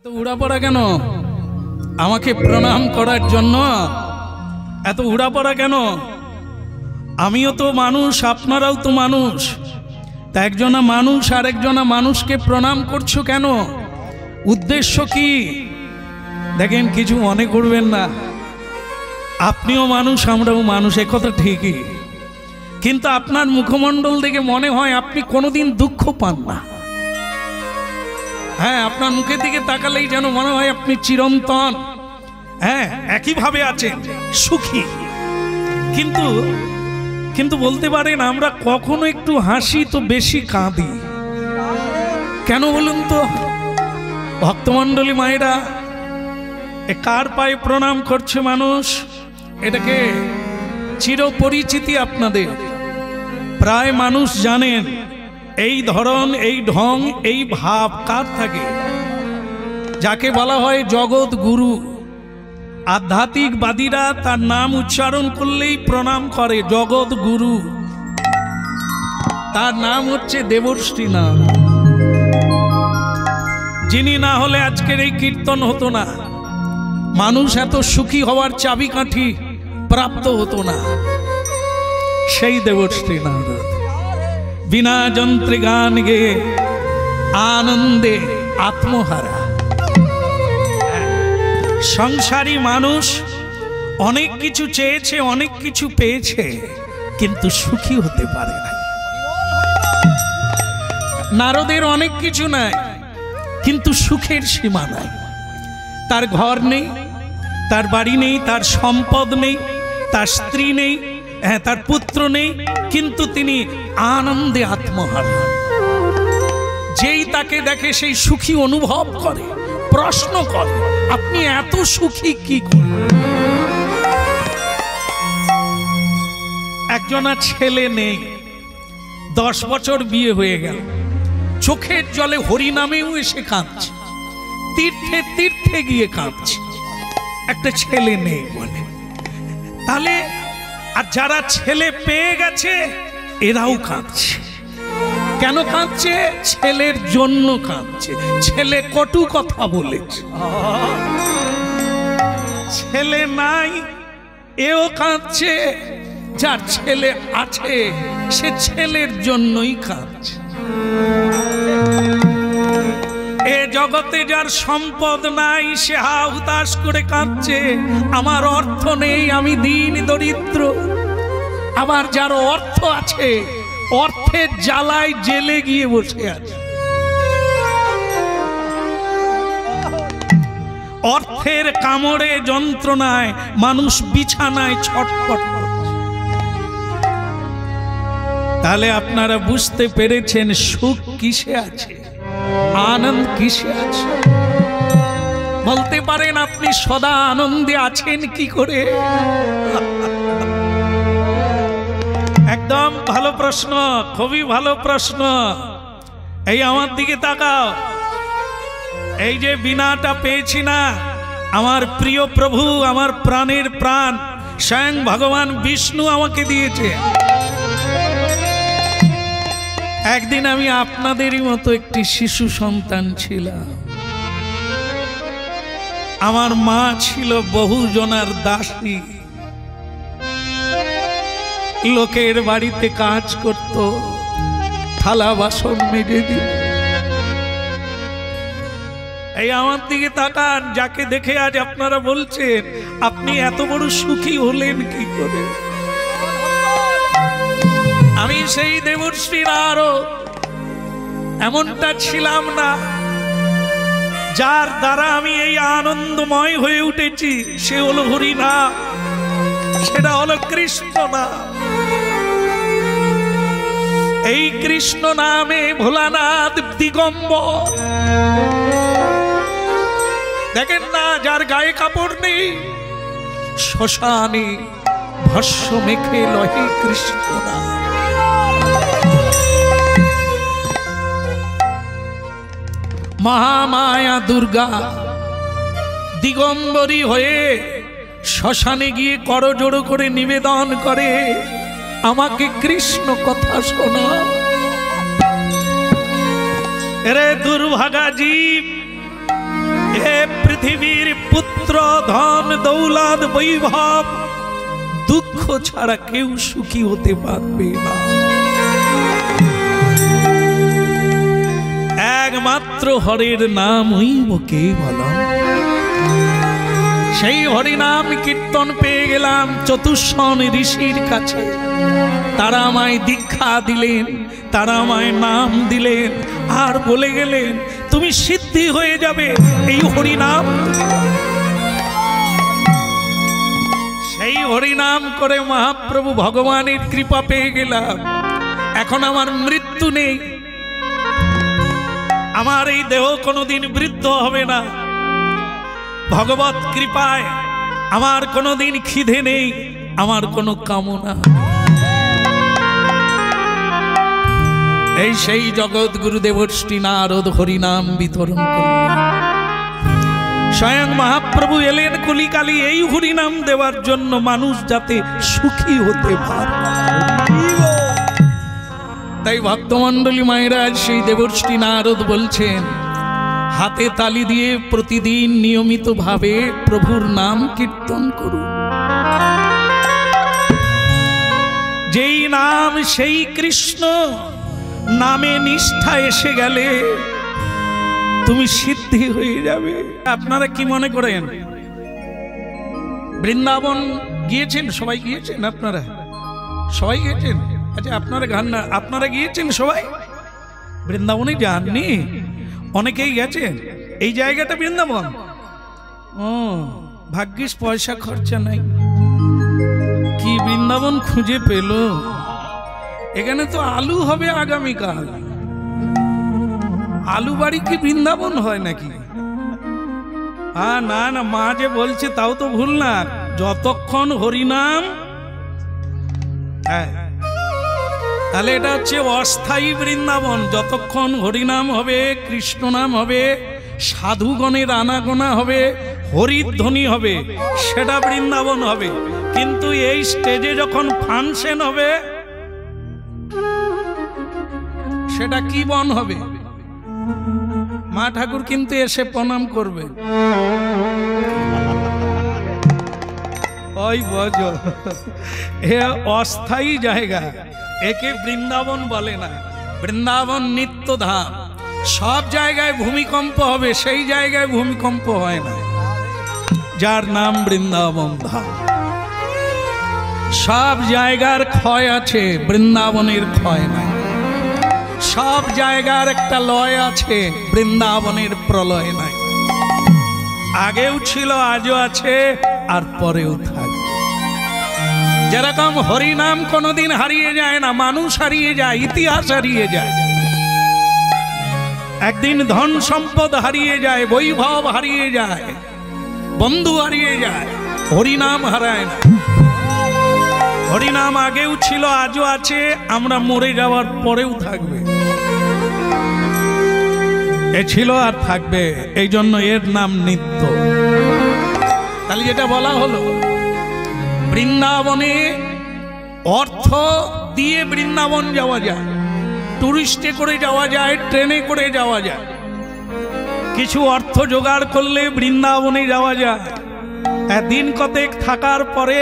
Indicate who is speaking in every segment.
Speaker 1: তো উড়াপড়া কেন? আমাকে প্রণাম করার জন্য এত উড়াপড়া কেন? আমিও তো মানুষ, আপনারাও তো মানুষ। তা একজনা মানুষ আর একজনা মানুষকে প্রণাম করছো কেন? উদ্দেশ্য কি? দেখেন, কিছু মনে করবেন না, আপনিও মানুষ, আমরাও মানুষ, একথা ঠিকই। কিন্তু আপনার মুখমণ্ডল দেখে মনে হয় আপনি কোনোদিন দুঃখ পান না। হ্যাঁ, আপনার মুখের দিকে তাকালেই যেন মনে হয় আপনি চিরন্তন, হ্যাঁ, একইভাবে আছেন, সুখী। কিন্তু কিন্তু বলতে পারেন, আমরা কখনো একটু হাসি তো বেশি কাঁদি কেন বলুন তো? ভক্তমণ্ডলী মায়েরা, কার পায়ে প্রণাম করছে মানুষ? এটাকে চিরপরিচিতি আপনাদের, প্রায় মানুষ জানেন। এই ধরন, এই ঢং, এই ভাব কার থাকে? যাকে বলা হয় জগৎ গুরু। আধ্যাত্মিকবাদীরা তার নাম উচ্চারণ করলেই প্রণাম করে, জগৎ গুরু। তার নাম হচ্ছে দেবশ্রী নাম। যিনি না হলে আজকের এই কীর্তন হতো না, মানুষ এত সুখী হওয়ার চাবিকাঠি প্রাপ্ত হতো না। সেই দেবশ্রী নারদ বিনা যন্ত্রে গান গেয়ে আনন্দে আত্মহারা। সংসারী মানুষ অনেক কিছু চেয়েছে, অনেক কিছু পেয়েছে, কিন্তু সুখী হতে পারে না। নারদের অনেক কিছু নাই, কিন্তু সুখের সীমা নাই। তার ঘর নেই, তার বাড়ি নেই, তার সম্পদ নেই, তার স্ত্রী নেই, হ্যাঁ, তার পুত্র নেই, কিন্তু তিনি আনন্দে আত্মহারা। যেই তাকে দেখে সেই সুখী অনুভব করে, প্রশ্ন করে, আপনি এত সুখী কি করে? একজনা ছেলে নেই, 10 বছর বিয়ে হয়ে গেল, চোখের জলে হরিনামেও এসে কাঁদছে, তীর্থে তীর্থে গিয়ে কাঁদছে, একটা ছেলে নেই বলে। তাহলে আর যারা ছেলে পেয়ে গেছে এরাও কাঁদছে। কেন কাঁদছে? ছেলের জন্য কাঁদছে। ছেলে কটু কথা বলেছে, ছেলে নাই এও কাঁদছে। যার ছেলে আছে সে ছেলের জন্যই কাঁদছে। এ জগতে যার সম্পদ নাই সে হা হুতাশ করে কাঁদছে, আমার অর্থ নেই, আমি দীন দরিদ্র। আবার যার অর্থ আছে, অর্থের জ্বালায় জেলে গিয়ে বসে আছে। অর্থের কামড়ে যন্ত্রণায় মানুষ বিছানায় ছটফট করছে। তাহলে আপনারা বুঝতে পেরেছেন সুখ কিসে আছে, আনন্দ কিসে আছে? বলতে পারেন আপনি সদা আনন্দে আছেন কি করে? একদম ভালো প্রশ্ন, খুবই ভালো প্রশ্ন। এই আমার দিকে তাকাও। এই যে বীণাটা পেয়েছি না, আমার প্রিয় প্রভু, আমার প্রাণের প্রাণ স্বয়ং ভগবান বিষ্ণু আমাকে দিয়েছে। একদিন আমি আপনাদেরই মতো একটি শিশু সন্তান ছিলাম। আমার মা ছিল বহু জনার দাসী, লোকের বাড়িতে কাজ করত, থালা বাসন মেজে দিত। এই আমার দিকে তাকান, যাকে দেখে আজ আপনারা বলছেন আপনি এত বড় সুখী হলেন কি করে? আমি সেই দেবশ্রী নারদ এমনটা ছিলাম না। যার দ্বারা আমি এই আনন্দময় হয়ে উঠেছি সে হলো হরিনাম, সেটা হলো কৃষ্ণ নাম। এই কৃষ্ণ নামে ভোলানাথ দিগম্বর। দেখেন না, যার গায়ে কাপড় নেই, শ্মশানে ভস্য মেখে লহে কৃষ্ণ নাম। মহামায়া দুর্গা দিগম্বরী হয়ে শ্মশানে গিয়ে করজোড়ো করে নিবেদন করে, আমাকে কৃষ্ণ কথা শোনা। এরে দুর্ভাগা জীব, পুত্র ধন দৌলত বৈভব দুঃখ ছাড়া কেউ সুখী হতে পারবে না। একমাত্র হরের নাম হইব কেবলম। সেই হরিনাম কীর্তন পেয়ে গেলাম চতুষ্ষণ ঋষির কাছে। তারা আমায় দীক্ষা দিলেন, তারা আমায় নাম দিলেন, আর বলে গেলেন তুমি সিদ্ধি হয়ে যাবে এই হরিনাম। সেই হরিনাম করে মহাপ্রভু ভগবানের কৃপা পেয়ে গেলাম। এখন আমার মৃত্যু নেই, আমার এই দেহ কোনোদিন বৃদ্ধ হবে না। ভগবত কৃপায় আমার কোনোদিন খিদে নেই, আমার কোনো কামনা। এই সেই জগৎ গুরু দেবর্ষি নারদ হরিনাম বিতরণ করলেন। স্বয়ং মহাপ্রভু এলেন কলিকালে এই হরিনাম দেওয়ার জন্য, মানুষ যাতে সুখী হতে পারে। তাই ভক্তমণ্ডলী মায়েরা সেই দেবর্ষি নারদ বলছেন, হাতে তালি দিয়ে প্রতিদিন নিয়মিত ভাবে প্রভুর নাম কীর্তন করুন। যেই নাম সেই কৃষ্ণ, নামে নিষ্ঠা এসে গেলে তুমি সিদ্ধি হয়ে যাবে। আপনারা কি মনে করেন বৃন্দাবন গিয়েছেন? সবাই গিয়েছেন? আপনারা সবাই গিয়েছেন? আচ্ছা, আপনারা গান না, আপনারা গিয়েছেন সবাই? বৃন্দাবনে যাননি? অনেকেই গেছেন। এই জায়গাটা বৃন্দাবন। ও ভাগ্যিস পয়সা খরচা নাই। কি বৃন্দাবন খুঁজে পেল? এখানে তো আলু হবে আগামীকাল। আলু বাড়ি কি বৃন্দাবন হয় নাকি? না না, মা যে বলছে তাও তো ভুল না। যতক্ষণ হরিনাম, তাহলে এটা হচ্ছে অস্থায়ী বৃন্দাবন। যতক্ষণ হরিনাম হবে, কৃষ্ণ নাম হবে, সাধুগণের আনাগোনা হবে, হরিধ্বনি হবে, সেটা বৃন্দাবন হবে। কিন্তু এই স্টেজে যখন ফাংশন হবে, সেটা কি বন হবে? মা ঠাকুর কিন্তু এসে প্রণাম করবে। ওই বজ, এ অস্থায়ী জায়গা, একে বৃন্দাবন বলে না। বৃন্দাবন নিত্যধাম। সব জায়গায় ভূমিকম্প হবে, সেই জায়গায় ভূমিকম্প হয় না, যার নাম বৃন্দাবন ধাম। সব জায়গার ক্ষয় আছে, বৃন্দাবনের ক্ষয় নাই। সব জায়গার একটা লয় আছে, বৃন্দাবনের প্রলয় নাই। আগেও ছিল, আজও আছে, আর পরেও থাকবে। যেরকম হরিনাম কোনোদিন হারিয়ে যায় না, মানুষ হারিয়ে যায়, ইতিহাস হারিয়ে যায়। একদিন ধন সম্পদ হারিয়ে যায়, বৈভব হারিয়ে যায়, বন্ধু হারিয়ে যায়, হরিনাম হারায় না। হরিনাম আগেও ছিল, আজও আছে, আমরা মরে যাওয়ার পরেও থাকবে। এ ছিল আর থাকবে, এই জন্য এর নাম নিত্য। তাহলে যেটা বলা হলো, বৃন্দাবনে অর্থ দিয়ে বৃন্দাবন যাওয়া যায়, টুরিস্টে করে যাওয়া যায়, ট্রেনে করে যাওয়া যায়। কিছু অর্থ জোগাড় করলে বৃন্দাবনে যাওয়া যায়। দিন কতক থাকার পরে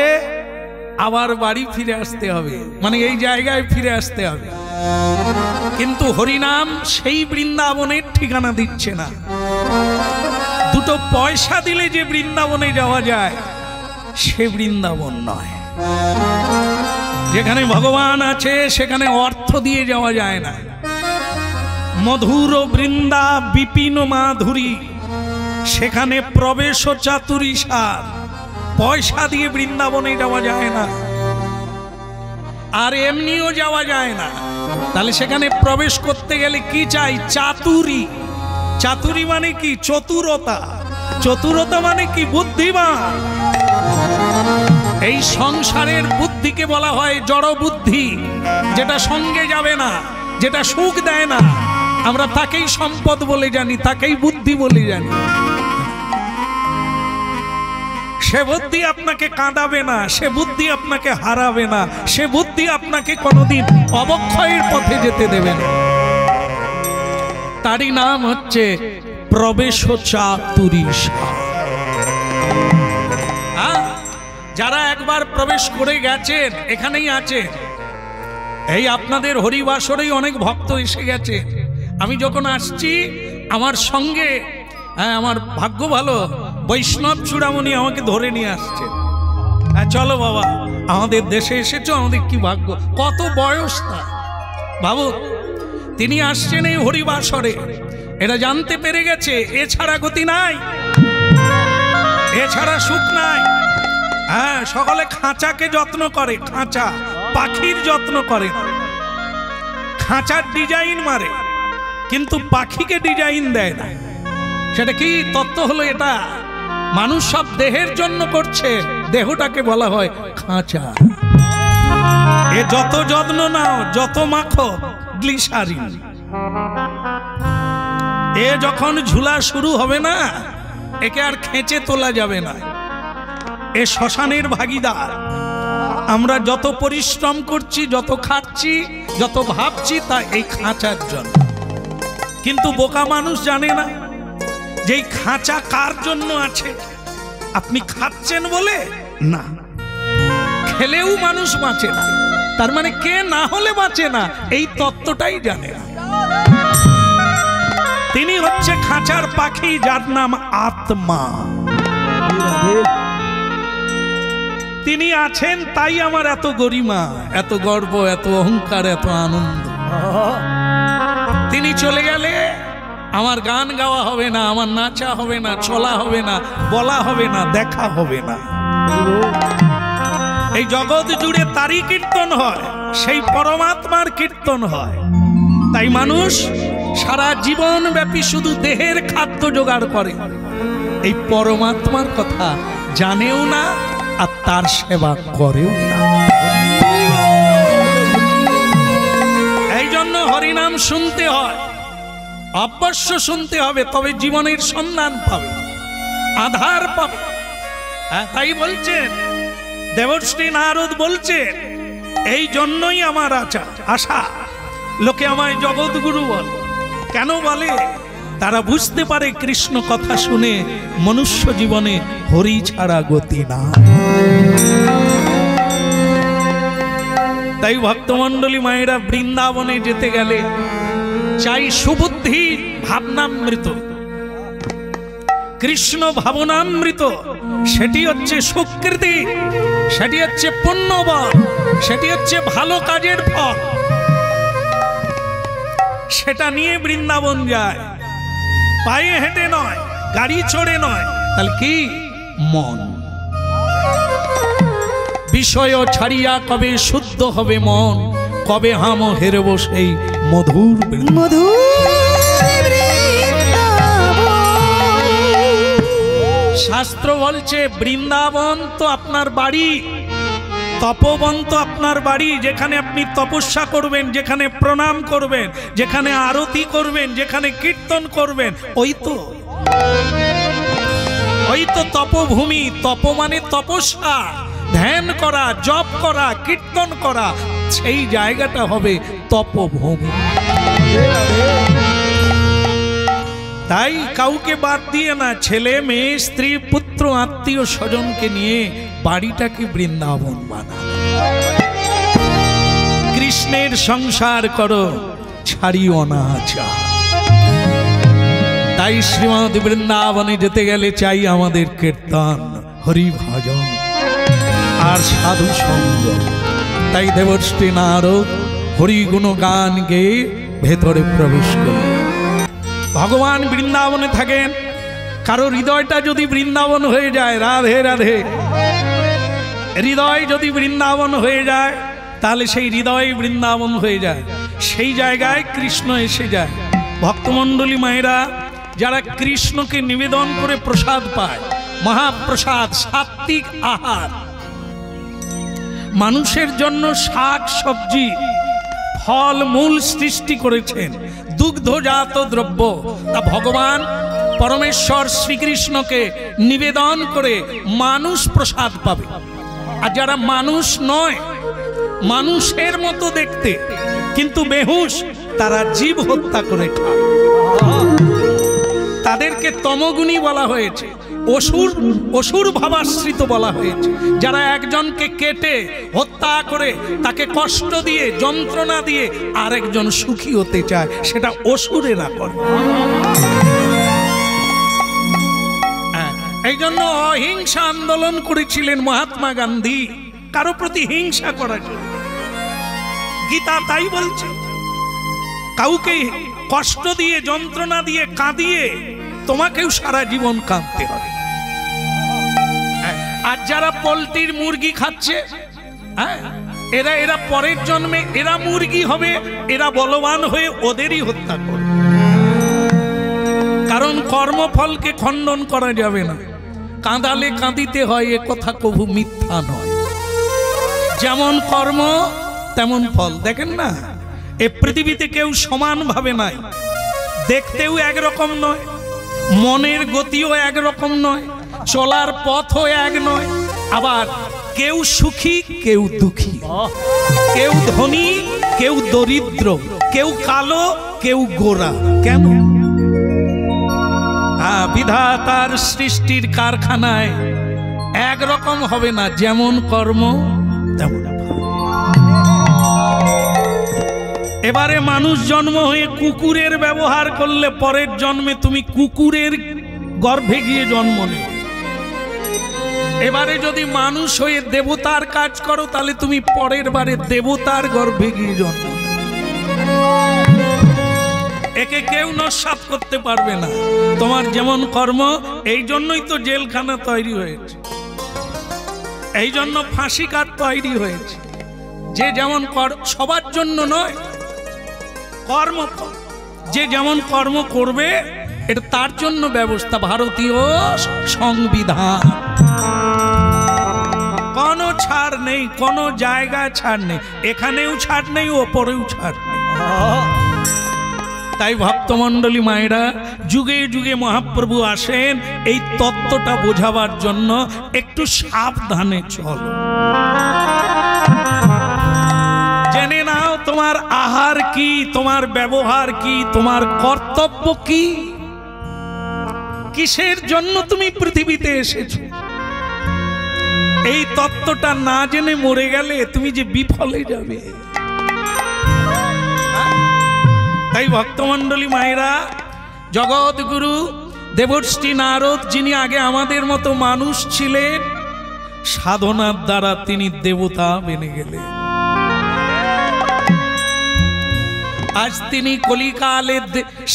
Speaker 1: আবার বাড়ি ফিরে আসতে হবে, মানে এই জায়গায় ফিরে আসতে হবে। কিন্তু হরিনাম সেই বৃন্দাবনের ঠিকানা দিচ্ছে না। দুটো পয়সা দিলে যে বৃন্দাবনে যাওয়া যায়, সে বৃন্দাবন নয়। যেখানে ভগবান আছে সেখানে অর্থ দিয়ে যাওয়া যায় না। মধুর বৃন্দা বিপিন মাধুরী, সেখানে প্রবেশ চাতুরী সার। পয়সা দিয়ে বৃন্দাবনে যাওয়া যায় না, আর এমনিও যাওয়া যায় না। তাহলে সেখানে প্রবেশ করতে গেলে কি চাই? চাতুরী। চাতুরী মানে কি? চতুরতা। চতুরতা মানে কি? বুদ্ধিমান। এই সংসারের বুদ্ধিকে বলা হয় জড় বুদ্ধি, যেটা সঙ্গে যাবে না, যেটা সুখ দেয় না। আমরা তাকেই সম্পদ বলে জানি, তাকেই বুদ্ধি বলে জানি। সে বুদ্ধি আপনাকে কাঁদাবে না, সে বুদ্ধি আপনাকে হারাবে না, সে বুদ্ধি আপনাকে কোনোদিন অবক্ষয়ের পথে যেতে দেবে না। তারই নাম হচ্ছে প্রবেশ চাতুরী সার। যারা একবার প্রবেশ করে গেছেন এখানেই আছে। এই আপনাদের হরিবাসরেই অনেক ভক্ত এসে গেছে। আমি যখন আসছি আমার সঙ্গে আমার ভাগ্য ভালো, বৈষ্ণব চূড়ামণি আমাকে ধরে নিয়ে আসছে। চলো বাবা, আমাদের দেশে এসেছো, আমাদের কি ভাগ্য। কত বয়স না বাবু, তিনি আসছেন এই হরিবাসরে। এটা জানতে পেরে গেছে এছাড়া গতি নাই, এছাড়া সুখ নাই। হ্যাঁ, সকলে খাঁচাকে যত্ন করে, খাঁচা পাখির যত্ন করে, খাঁচার ডিজাইন মারে কিন্তু পাখিকে ডিজাইন দেয় না। সেটা কি তত্ত্ব হলো এটা? মানুষ সব দেহের জন্য করছে, দেহটাকে বলা হয় খাঁচা। এ যত যত্ন নাও, যত মাখো গ্লিসারিন, এ যখন ঝুলা শুরু হবে না, একে আর খেঁচে তোলা যাবে না। এ শ্মশানের ভাগীদার। আমরা যত পরিশ্রম করছি, যত খাচ্ছি, যত ভাবছি, তা এই খাঁচার জন্য। কিন্তু বোকা মানুষ জানে না যে এই খাঁচা কার জন্য আছে। আপনি খাচ্ছেন বলে না, খেলেও মানুষ বাঁচে না, তার মানে কে না হলে বাঁচে না, এই তত্ত্বটাই জানে না। তিনি হচ্ছে খাঁচার পাখি, যার নাম আত্মা। তিনি আছেন, তাই আমার এত গরিমা, এত গর্ব, এত অহংকার, এত আনন্দ। তিনি চলে গেলে আমার গান গাওয়া হবে না, আমার নাচা হবে না, চলা হবে না, বলা হবে না, দেখা হবে না। এই জগৎ জুড়ে তারই কীর্তন হয়, সেই পরমাত্মার কীর্তন হয়। তাই মানুষ সারা জীবন ব্যাপী শুধু দেহের খাদ্য জোগাড় করে, এই পরমাত্মার কথা জানেও না আর তার সেবা করেও না। এই জন্য হরিনাম শুনতে হয়, অবশ্য শুনতে হবে, তবে জীবনের সন্ধান পাবে, আধার পাবে। তাই বলছেন দেবশ্রী নারদ বলছেন, এই জন্যই আমার আশা লোকে আমায় জগৎগুরু বলে। কেন বলে? তারা বুঝতে পারে কৃষ্ণ কথা শুনে মনুষ্য জীবনে হরি ছাড়া গতি না। তাই ভক্তমণ্ডলী মায়েরা বৃন্দাবনে যেতে গেলে চাই সুবুদ্ধি ভাবনামৃত, কৃষ্ণ ভাবনামৃত। সেটি হচ্ছে সুকৃতি, সেটি হচ্ছে পুণ্যবল, সেটি হচ্ছে ভালো কাজের ফল। সেটা নিয়ে বৃন্দাবন যায়, পায়ে হেঁটে নয়, গাড়ি চড়ে নয়। তাহলে কি? মন। বিষয় ছাড়িয়া কবে শুদ্ধ হবে মন, কবে হাম হেরব সেই মধুর শাস্ত্র বলছে বৃন্দাবন তো আপনার বাড়ি, তপবন তো আপনার বাড়ি, যেখানে আপনি তপস্যা করবেন, যেখানে প্রণাম করবেন, যেখানে আরতি করবেন, যেখানে কীর্তন করবেন, ওই তো তপভূমি। তপ মানে তপস্যা, ধ্যান করা, জপ করা, কীর্তন করা, সেই জায়গাটা হবে তপভূমি। তাই কাউকে বাদ দিয়ে না, ছেলে মেয়ে স্ত্রী পুত্র আত্মীয় স্বজনকে নিয়ে বাড়িটাকে বৃন্দাবন বানানো। কৃষ্ণের সংসার করো, ছাড়িও না আচার। তাই শ্রীমদ বৃন্দাবনে যেতে গেলে চাই আমাদের কীর্তন, হরি ভজন আর সাধু সঙ্গ। তাই দেবশ্রী নারদ হরি গুণ গান গেয়ে ভেতরে প্রবেশ করে। ভগবান বৃন্দাবনে থাকেন, কারো হৃদয়টা যদি বৃন্দাবন হয়ে যায়, রাধে রাধে, হৃদয় যদি বৃন্দাবন হয়ে যায়, তাহলে সেই হৃদয় বৃন্দাবন হয়ে যায়, সেই জায়গায় কৃষ্ণ এসে যায়। ভক্তমণ্ডলী মায়েরা যারা কৃষ্ণকে নিবেদন করে প্রসাদ পায়, মহাপ্রসাদ, সাত্বিক আহার, মানুষের জন্য শাক সবজি ফল মূল সৃষ্টি করেছেন, দুগ্ধজাত দ্রব্য, তা ভগবান পরমেশ্বর শ্রীকৃষ্ণকে নিবেদন করে মানুষ প্রসাদ পাবে। আর যারা মানুষ নয়, মানুষের মতো দেখতে কিন্তু বেহুশ, তারা জীব হত্যা করে খায়। তাদেরকে তমগুণী বলা হয়েছে, অসুর অসুর ভাবাশ্রিত বলা হয়েছে। যারা একজনকে কেটে হত্যা করে তাকে কষ্ট দিয়ে যন্ত্রণা দিয়ে আরেকজন সুখী হতে চায়, সেটা অসুরেরা করে। এই জন্য অহিংসা আন্দোলন করেছিলেন মহাত্মা গান্ধী, কারো প্রতি হিংসা করার জন্য। গীতা তাই বলছে, কাউকে কষ্ট দিয়ে যন্ত্রণা দিয়ে কাঁদিয়ে তোমাকেও সারা জীবন কাঁদতে হবে। আর যারা পোল্ট্রির মুরগি খাচ্ছে, এরা এরা পরের জন্মে এরা মুরগি হবে, এরা বলবান হয়ে ওদেরই হত্যা করবে। কারণ কর্মফলকে খণ্ডন করা যাবে না, কাঁদালে কাঁদিতে হয়, এ কথা কভু মিথ্যা নয়। যেমন কর্ম তেমন ফল। দেখেন না, এ পৃথিবীতে কেউ সমানভাবে নাই, দেখতেও একরকম নয়, মনের গতিও একরকম নয়, চলার পথও এক নয়। আবার কেউ সুখী কেউ দুঃখী, কেউ ধনী কেউ দরিদ্র, কেউ কালো কেউ গোরা। কেন? বিধাতার সৃষ্টির কারখানায় একরকম হবে না, যেমন কর্ম তেমন। এবারে মানুষ জন্ম হয়ে কুকুরের ব্যবহার করলে পরের জন্মে তুমি কুকুরের গর্ভে গিয়ে জন্ম নেবে। এবারে যদি মানুষ হয়ে দেবতার কাজ করো, তাহলে তুমি পরের বারে দেবতার গর্ভে গিয়ে জন্ম নেবে। একে কেউ নস্যাৎ করতে পারবে না। তোমার যেমন কর্ম, এই জন্যই তো জেলখানা তৈরি হয়েছে, এই জন্য ফাঁসি কাঠ তৈরি হয়েছে। যে যেমন সবার জন্য নয়, কর্ম যে যেমন কর্ম করবে এটা তার জন্য ব্যবস্থা। ভারতীয় সংবিধান কোনো ছাড় নেই, কোনো জায়গায় ছাড় নেই, এখানেও ছাড় নেই, ওপরেও ছাড় নেই। তাই ভক্তমণ্ডলী মায়েরা, যুগে যুগে মহাপ্রভু আসেন এই তত্ত্বটা বোঝাবার জন্য। একটু সাবধানে চলো, জেনে নাও তোমার আহার কি, তোমার ব্যবহার কি, তোমার কর্তব্য কি, কিসের জন্য তুমি পৃথিবীতে এসেছো। এই তত্ত্বটা না জেনে মরে গেলে তুমি যে বিফলে যাবে। তাই ভক্তমণ্ডলী মায়েরা, জগৎগুরু দেবশ্রী নারদ, যিনি আগে আমাদের মতো মানুষ ছিলেন, সাধনার দ্বারা তিনি দেবতা বেনে গেলেন। আজ তিনি কলিকালে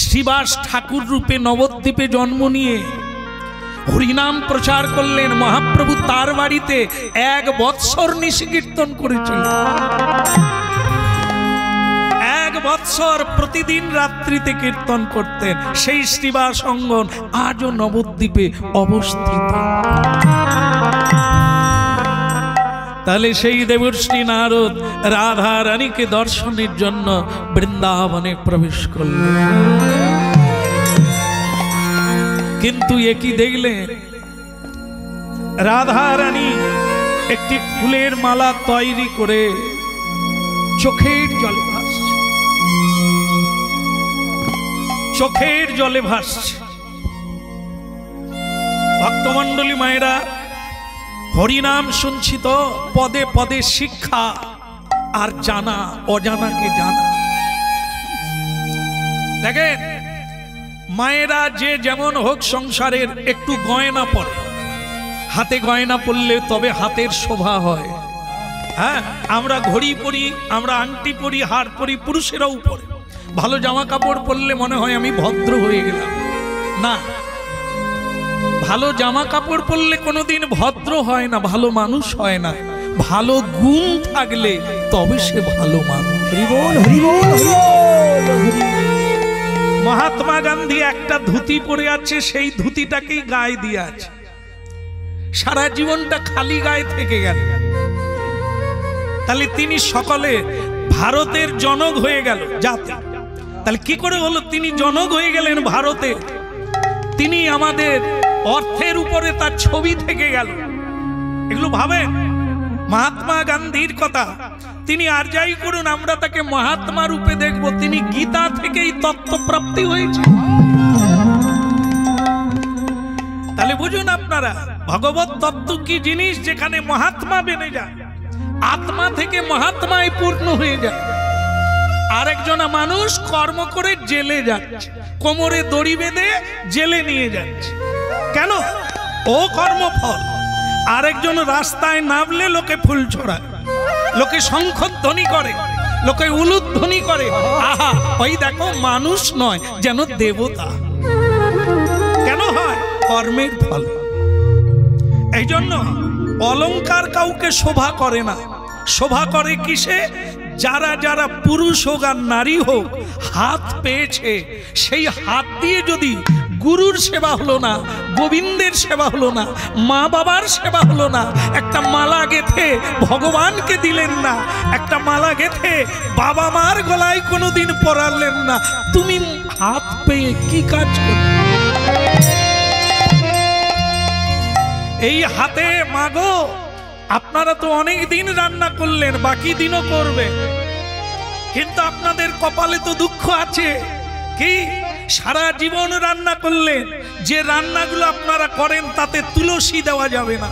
Speaker 1: শ্রীবাস ঠাকুর রূপে নবদ্বীপে জন্ম নিয়ে হরিনাম প্রচার করলেন। মহাপ্রভু তার বাড়িতে 1 বৎসর নিশি কীর্তন করেছিলেন। 1 বৎসর প্রতিদিন রাত্রিতে কীর্তন করতেন। সেই শ্রীবাস অঙ্গন আজও নবদ্বীপে অবস্থিত। তাহলে সেই দেবশ্রী নারদ রাধা রানীকে দর্শনের জন্য বৃন্দাবনে প্রবেশ করলেন। কিন্তু একই দেখলেন, রাধা রানী একটি ফুলের মালা তৈরি করে চোখের জলে ভাসছে, চোখের জলে ভাসছে। ভক্তমণ্ডলী মায়েরা, হরিনাম শুনছি তো, পদে পদে শিক্ষা আর জানা, অজানাকে জানা। দেখেন, মায়েরা যে যেমন হোক সংসারের একটু গয়না পরে, হাতে গয়না পরলে তবে হাতের শোভা হয়। হ্যাঁ, আমরা ঘড়ি পরি, আমরা আংটি পরি, হার পরি, পুরুষেরাও পরে। ভালো জামা কাপড় পরলে মনে হয় আমি ভদ্র হয়ে গেলাম। না, ভালো জামা কাপড় পরলে কোনোদিন ভদ্র হয় না, ভালো মানুষ হয় না। ভালো গুণ থাকলে তবে সে ভালো মানুষ। মহাত্মা গান্ধী একটা ধুতি পরে আছে, সেই ধুতিটাকেই গায়ে দিয়ে আছে, সারা জীবনটা খালি গায়ে থেকে গেল। তাহলে তিনি সকলে ভারতের জনক হয়ে গেল জাতি। তাহলে কি করে হলো তিনি জনক হয়ে গেলেন ভারতে? তিনি আমাদের অর্থের উপরে তার ছবি থেকে গেল। এগুলো ভাবেন, মহাত্মা গান্ধীর কথা। তিনি আর যাই করুন, আমরা তাকে মহাত্মা রূপে দেখব। তিনি গীতা থেকেই তত্ত্বপ্রাপ্তি হয়েছে। তাহলে বুঝুন আপনারা ভগবত তত্ত্ব কি জিনিস, যেখানে মহাত্মা বেড়ে যায়, আত্মা থেকে মহাত্মায় পূর্ণ হয়ে যায়। আরেকজন মানুষ কর্ম করে জেলে যাচ্ছে, কোমরে দড়ি বেঁধে জেলে নিয়ে যাচ্ছে, কেন? ও কর্মফল। আরেকজন রাস্তায় নামলে লোকে ফুল ছড়ায়, লোকে শঙ্খধ্বনি করে, লোকে উলুধ্বনি করে, আহা ওই দেখো মানুষ নয় যেন দেবতা। কেন হয়? কর্মের ফল। এই জন্য অলংকার কাউকে শোভা করে না, শোভা করে কিসে? যারা যারা পুরুষ হোক আর নারী হোক হাত পেয়েছে, সেই হাত দিয়ে যদি গুরুর সেবা হলো না, গোবিন্দের সেবা হলো না, মা বাবার সেবা হলো না, একটা মালা গেথে ভগবানকে দিলেন না, একটা মালা গেথে বাবা মার গলায় কোনোদিন পরালেন না, তুমি হাত পেয়ে কি কাজ করবে? এই হাতে মাগো, আপনারা তো অনেক দিন রান্না করলেন, বাকি দিনও করবে, কিন্তু আপনাদের কপালে তো দুঃখ আছে। কি? সারা জীবন রান্না করলেন, যে রান্নাগুলো আপনারা করেন তাতে তুলসী দেওয়া যাবে না,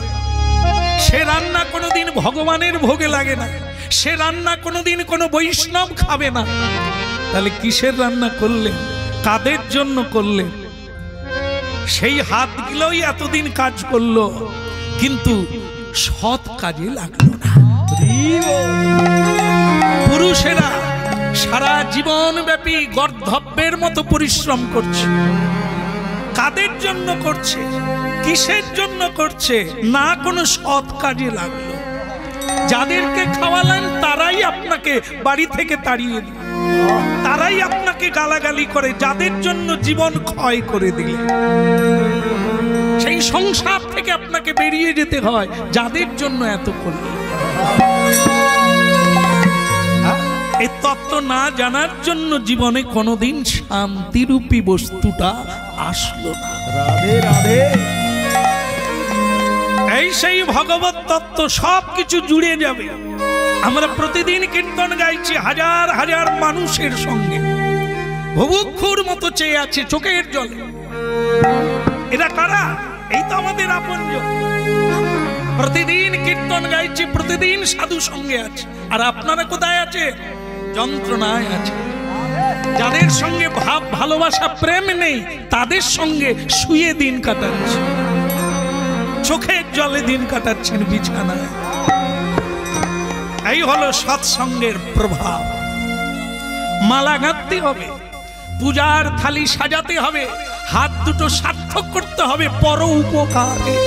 Speaker 1: সে রান্না কোনোদিন ভগবানের ভোগে লাগে না, সে রান্না কোনোদিন কোনো বৈষ্ণব খাবে না। তাহলে কিসের রান্না করলেন? কাদের জন্য করলেন? সেই হাতগুলোই এতদিন কাজ করলো, কিন্তু সৎ কাজে লাগলো না। পুরুষেরা সারা জীবন ব্যাপী গর্ধব্যের মতো পরিশ্রম করছে, কাদের জন্য করছে? কিসের জন্য করছে? না কোনো সৎ কাজে লাগলো। যাদেরকে খাওয়ালেন তারাই আপনাকে বাড়ি থেকে তাড়িয়ে দিল, তারাই আপনাকে গালাগালি করে, যাদের জন্য জীবন ক্ষয় করে দিলে। সেই সংসার থেকে আপনাকে বেরিয়ে যেতে হয়, যাদের জন্য এত করলে। এই তত্ত্ব না জানার জন্য জীবনে কোনোদিন শান্তিরূপী বস্তুটা আসলো না। রাধে রাধে। এই সেই ভগবত তত্ত্ব সবকিছু জুড়ে যাবে। আমরা প্রতিদিন কীর্তন গাইছি হাজার হাজার মানুষের সঙ্গে, ভুবুক্ষুর মতো চেয়ে আছে চোখের জলে। এরা কারা? এই তো আমাদের আপনজন। প্রতিদিন কীর্তন গাইছি, প্রতিদিন সাধু সঙ্গে আছে, আর আপনারা কোথায় আছে? যন্ত্রণায় আছে। যাদের সঙ্গে ভাব ভালোবাসা প্রেম নেই, তাদের সঙ্গে শুয়ে দিন কাটাচ্ছে, চোখের জলে দিন কাটাচ্ছেন বিছানায়। এই হলো সৎসঙ্গের প্রভাব। মালা গাঁথতে হবে, পূজার থালি সাজাতে হবে, হাত দুটো সার্থক করতে হবে পর উপকারে।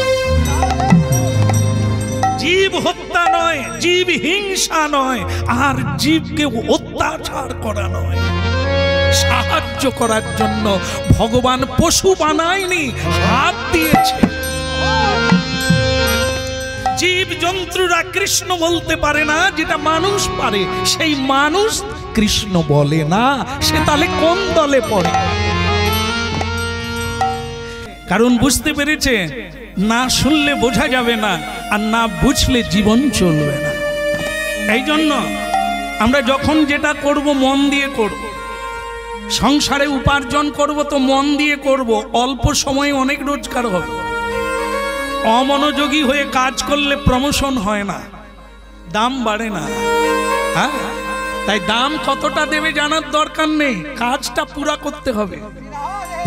Speaker 1: জীব হত্যা নয়, জীব হিংসা নয়, আর জীবকে অত্যাচার করা নয়। সাহায্য করার জন্য ভগবান পশু বানায়নি, হাত দিয়েছে। জীব জন্তুরা কৃষ্ণ বলতে পারে না, যেটা মানুষ পারে, সেই মানুষ কৃষ্ণ বলে না, সে তাহলে কোন দলে পড়ে? কারণ বুঝতে পেরেছে, না শুনলে বোঝা যাবে না, আর না বুঝলে জীবন চলবে না। এই জন্য আমরা যখন যেটা করব মন দিয়ে করব। সংসারে উপার্জন করব তো মন দিয়ে করব, অল্প সময়ে অনেক রোজগার হবে। অমনোযোগী হয়ে কাজ করলে প্রমোশন হয় না, দাম বাড়ে না। হ্যাঁ, তাই দাম কতটা দেবে জানার দরকার নেই, কাজটা পুরা করতে হবে।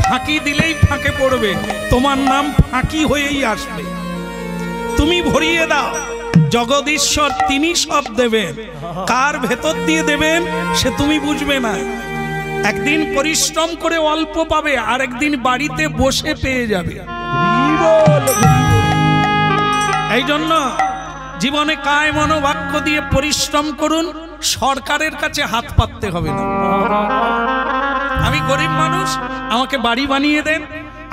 Speaker 1: ফাঁকি দিলেই ফাঁকে পড়বে, তোমার নাম ফাঁকি হয়েই আসবে। তুমি ভরিয়ে দাও, জগদীশ্বর তিনি সব দেবেন। কার ভেতর দিয়ে দেবেন সে তুমি বুঝবে না। একদিন পরিশ্রম করে অল্প পাবে, আর একদিন বাড়িতে বসে পেয়ে যাবে। এই জন্য জীবনে কায় মনোবাক্য দিয়ে পরিশ্রম করুন, সরকারের কাছে হাত পাততে হবে না। আমি গরিব মানুষ, আমাকে বাড়ি বানিয়ে দেন,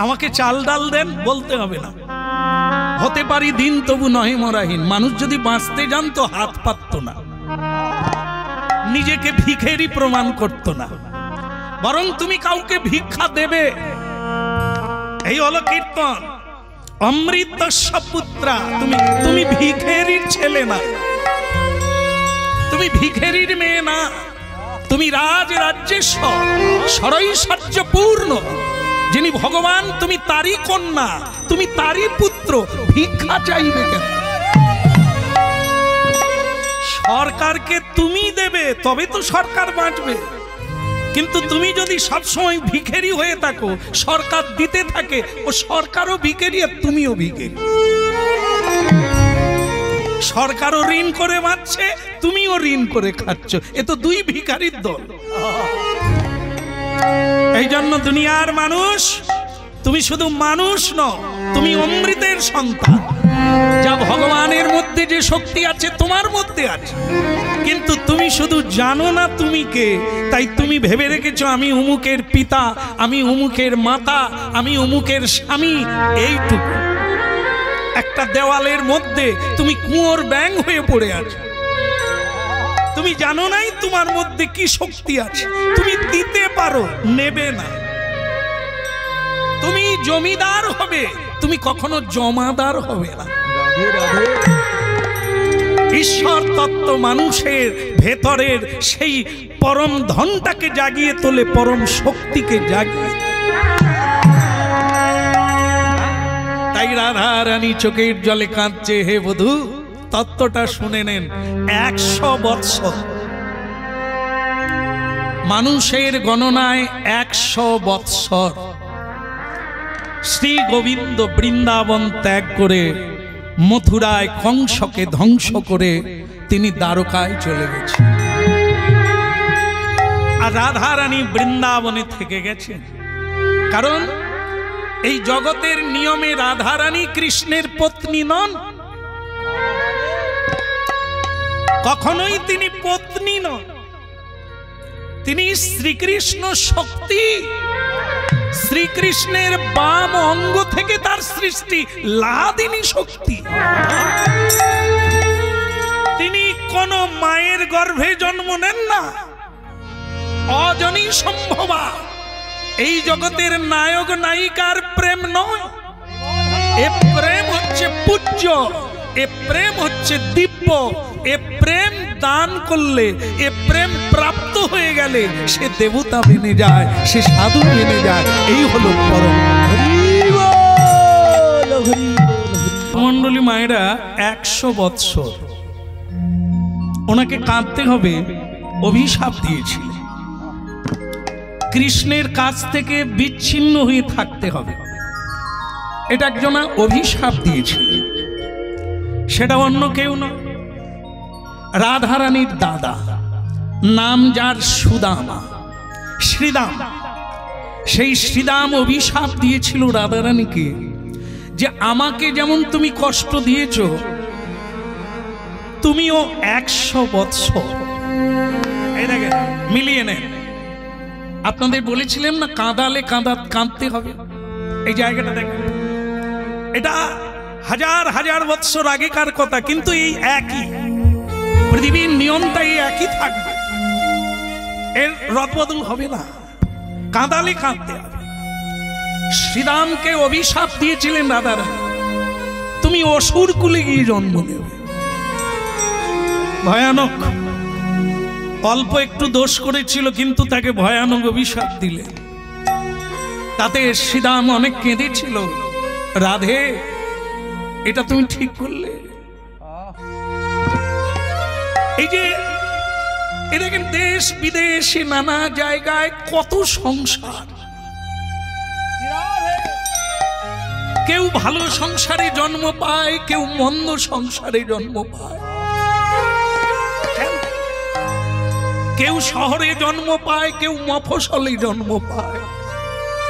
Speaker 1: আমাকে চাল ডাল দেন বলতে হবে না। হতে পারি দিন তবু নহে মরাহীন। মানুষ যদি বাঁচতে জানতো হাত পাতত না, নিজেকে ভিখেরি প্রমাণ করত না, বরং তুমি কাউকে ভিক্ষা দেবে। এই হলো কীর্তন। অমৃতস্য পুত্রা, তুমি ভিখেরির ছেলে না, তুমি ভিখেরির মেয়ে না, তুমি রাজ রাজ্যেশ্বর, সরৈশ্বর্য পূর্ণ। যিনি ভগবান তুমি তারই কন্যা, তুমি তারই পুত্র, ভিক্ষা চাইবে কেন? সরকারকে তুমি দেবে তবে তো সরকার বাঁচবে। কিন্তু তুমি যদি সবসময় ভিখারি হয়ে থাকো, সরকার দিতে থাকে, ও সরকারও ভিখারি আর তুমিও ভিখারি। সরকারও ঋণ করে বাঁচছে, তুমিও ঋণ করে খাচ্ছ, এ তো দুই ভিখারির দল। এই জন্য দুনিয়ার মানুষ, তুমি শুধু মানুষ নও, তুমি অমৃতের সন্তান। যা ভগবানের মধ্যে যে শক্তি আছে তোমার মধ্যে আছে, কিন্তু তুমি শুধু জানো না তুমি কে। তাই তুমি ভেবে রেখেছো আমি অমুকের পিতা, আমি অমুকের মাতা, আমি অমুকের স্বামী। এইটুকু একটা দেওয়ালের মধ্যে তুমি কুয়োর ব্যাঙ হয়ে পড়ে আছো। তুমি জানো নাই তোমার মধ্যে কি শক্তি আছে। তুমি দিতে পারো, নেবে না। তুমি জমিদার হবে, তুমি কখনো জমাদার হবে না। ঈশ্বর তত্ত্ব মানুষের ভেতরের সেই পরম ধনটাকে জাগিয়ে তোলে, পরম শক্তিকে জাগিয়ে। তাই রাধা রানী চোখের জলে কাঁদছে, হে বধূ তত্ত্বটা শুনে নেন। 100 বৎসর, মানুষের গণনায় 100 বৎসর শ্রী গোবিন্দ বৃন্দাবন ত্যাগ করে মথুরায় কংসকে ধ্বংস করে তিনি দ্বারকায় চলে গেছেন। আর রাধা রানী বৃন্দাবনে থেকে গেছেন। কারণ এই জগতের নিয়মে রাধা রানী কৃষ্ণের পত্নী নন, কখনোই তিনি পত্নী নন। তিনি শ্রীকৃষ্ণ শক্তি। শ্রীকৃষ্ণের বাম অঙ্গ থেকে তার সৃষ্টি, লাদিনী শক্তি। তিনি কোন মায়ের গর্ভে জন্ম নেন না, অজনী সম্ভবা। এই জগতের নায়ক নায়িকার প্রেম নয়, এ প্রেম হচ্ছে পূজ্য, এ প্রেম হচ্ছে দিব্য। এ প্রেম দান করলে, এ প্রেম প্রাপ্ত হয়ে গেলে সে দেবতা বেনে যায়, সে সাধু বেনে যায়। এই হলো পরম। মণ্ডলী মায়েরা 100 বৎসর ওনাকে কাঁদতে হবে, অভিশাপ দিয়েছিল। কৃষ্ণের কাছ থেকে বিচ্ছিন্ন হয়ে থাকতে হবে, এটা একজনা অভিশাপ দিয়েছিল। সেটা অন্য কেউ নয়, রাধারানীর দাদা, নাম যার সুদামা, শ্রীদাম। সেই শ্রীদাম অভিশাপ দিয়েছিল রাধারানীকে যে আমাকে যেমন তুমি কষ্ট দিয়েছ, তুমিও 100 বৎসর। এই দেখেন, মিলিয়ে নেন। আপনাদের বলেছিলেন না কাঁদালে কাঁদতে হবে, এই জায়গাটা দেখেন। এটা হাজার হাজার বৎসর আগেকার কথা, কিন্তু এই একই পৃথিবীর নিয়মটাই একই থাকবে, এর রদবদল হবে না। কাঁদালে কাঁদতে হবে। শ্রীরামকে অভিশাপ দিয়েছিলেন রাধারানী, তুমি অসুর কুলে গিয়ে জন্ম নেবে। ভয়ানক। অল্প একটু দোষ করেছিল, কিন্তু তাকে ভয়ানক অভিশাপ দিলেন। তাতে শ্রীরাম অনেক কেঁদেছিল, রাধে এটা তুমি ঠিক করলে। এই যে দেখেন, দেশ বিদেশে নানা জায়গায় কত সংসার, কেউ ভালো সংসারে জন্ম পায়, কেউ মন্দ সংসারে জন্ম পায়। কেউ শহরে জন্ম পায়, কেউ মফস্বলে জন্ম পায়।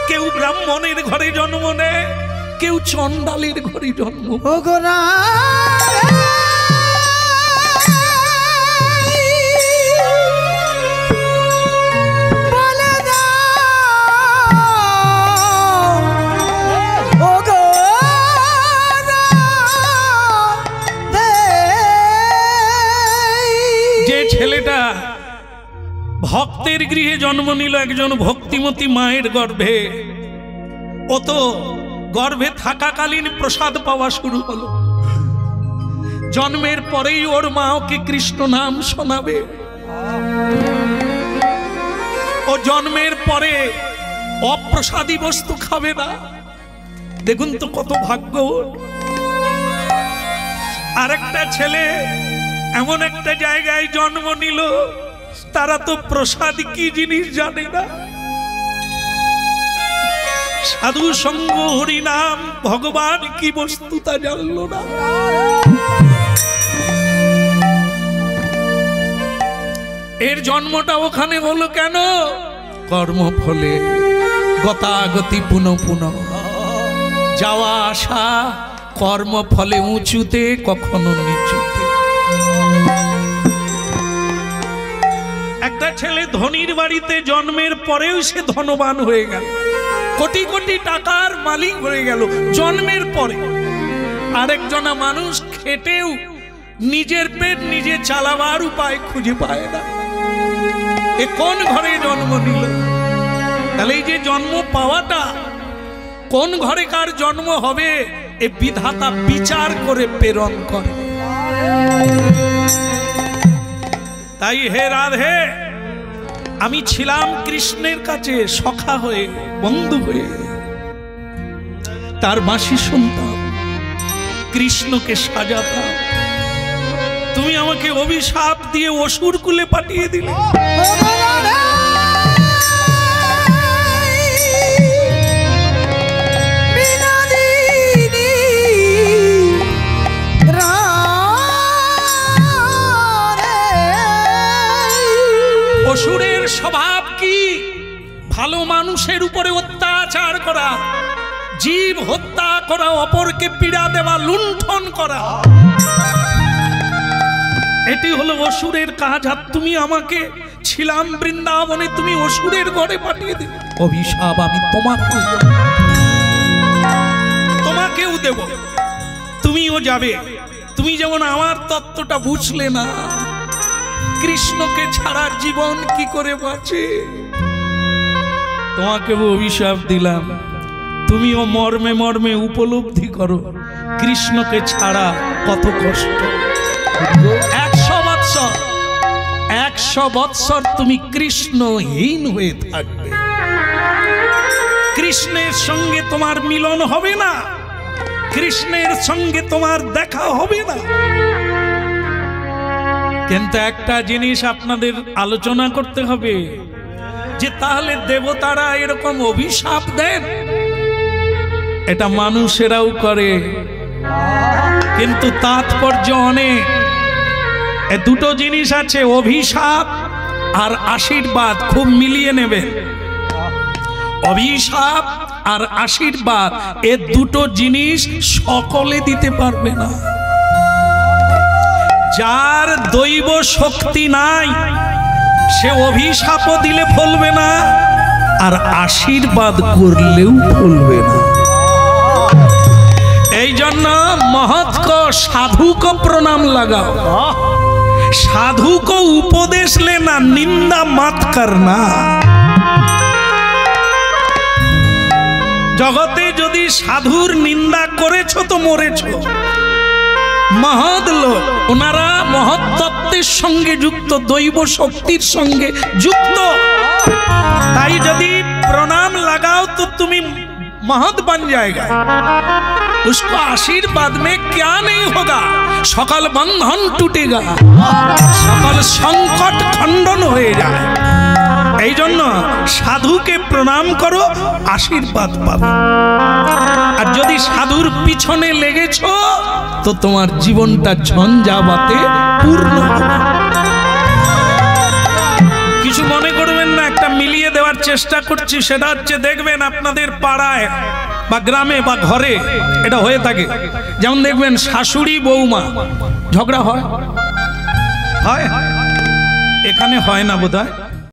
Speaker 1: কেউ ব্রাহ্মণের ঘরে জন্ম নেয়, কেউ চন্ডালের ঘরে জন্ম পায়। যে ছেলেটা ভক্তের গৃহে জন্ম নিল, একজন ভক্তিমতী মায়ের গর্ভে, ও তো গর্ভে থাকাকালীন প্রসাদ পাওয়া শুরু হলো। জন্মের পরেই ওর মা ওকে কৃষ্ণ নাম শোনাবে। ও জন্মের পরে অপ্রসাদী বস্তু খাবে না। দেখুন তো কত ভাগ্য। আরেকটা ছেলে এমন একটা জায়গায় জন্ম নিল, তারা তো প্রসাদ কি জিনিস জানে না। সাধু সঙ্গ, হরিনাম, ভগবান কি বস্তু তা জানলো না। এর জন্মটা ওখানে হলো কেন? কর্মফলে গতাগতি পুনঃ পুনঃ, যাওয়া আসা কর্মফলে উঁচুতে কখনো নিচুতে। একটা ছেলে ধনীর বাড়িতে জন্মের পরেও সে ধনবান হয়ে গেল, কোটি কোটি টাকার মালিক হয়ে গেল জন্মের পরে। আরেকজনা মানুষ খেটেও নিজের পেট নিজে চালাবার উপায় খুঁজে পায় না। এ কোন ঘরে জন্ম নিল? তাহলে এই যে জন্ম পাওয়াটা, কোন ঘরে কার জন্ম হবে এ বিধাতা বিচার করে প্রেরণ করে। তাই হে রাধে, আমি ছিলাম কৃষ্ণের কাছে সখা হয়ে, বন্ধু হয়ে, তার বাঁশি শুনতাম, কৃষ্ণকে সাজাতাম। তুমি আমাকে অভিশাপ দিয়ে অসুর কুলে পাঠিয়ে দিলে। অসুরের স্বভাব কি? ভালো মানুষের উপরে অত্যাচার করা, জীব হত্যা করা, অপরকে পীড়া দেওয়া, লুণ্ঠন করা, এটি হলো অসুরের কাজ। আর তুমি আমাকে, ছিলাম বৃন্দাবনে, তুমি অসুরের ঘরে পাঠিয়ে দিলে। অভিশাপ আমি তোমাকেও দেব, তুমিও যাবে। তুমি যেমন আমার তত্ত্বটা বুঝলে না, কৃষ্ণকে ছাড়া জীবন কি করে বাঁচে, তোমাকেও অভিশাপ দিলাম। তুমিও মর্মে মর্মে উপলব্ধি করো কৃষ্ণকে ছাড়া কত কষ্ট। 100 বৎসর তুমি কৃষ্ণহীন হয়ে থাকবে। কৃষ্ণের সঙ্গে তোমার মিলন হবে না, কৃষ্ণের সঙ্গে তোমার দেখা হবে না। কিন্তু একটা জিনিস আপনাদের আলোচনা করতে হবে, যে তাহলে দেবতারা এরকম অভিশাপ দেন, এটা মানুষেরাও করে, কিন্তু তাৎপর্য অনেক। এ দুটো জিনিস আছে, অভিশাপ আর আশীর্বাদ, খুব মিলিয়ে নেবে। অভিশাপ আর আশীর্বাদ, এ দুটো জিনিস সকলে দিতে পারবে না। যার দৈব শক্তি নাই সে অভিশাপও দিলে ফলবে না, আর আশীর্বাদ করলেও ফলবে না। এই জন্য महत को साधु को प्रणाम लगाओ। साधु को उपदेश लेना, निंदा मत करना। जगते यदि साधुर निंदा करेछो तो मरेछो। महद लोक ओनारा महत् तत्त्वेर संगे युक्त, दैव शक्तिर संगे युक्त, ताई यदि प्रणाम लगाओ तो तुमी महत बन जाएगा। उसको आशीर्वाद में क्या नहीं होगा, सकल बंधन टूटेगा, सकल संकट खंडन हो जाए। এই জন্য সাধুকে প্রণাম করো, আশীর্বাদ পাবে। আর যদি সাধুর পিছনে লেগেছো তো তোমার জীবনটা ঝঞ্ঝাবাতে পূর্ণ হবে। কিছু মনে করবেন না, একটা মিলিয়ে দেওয়ার চেষ্টা করছি। সেটা হচ্ছে, দেখবেন আপনাদের পাড়ায় বা গ্রামে বা ঘরে এটা হয়ে থাকে। যেমন দেখবেন শাশুড়ি বৌমা ঝগড়া হয়, এখানে হয় না বোধহয়।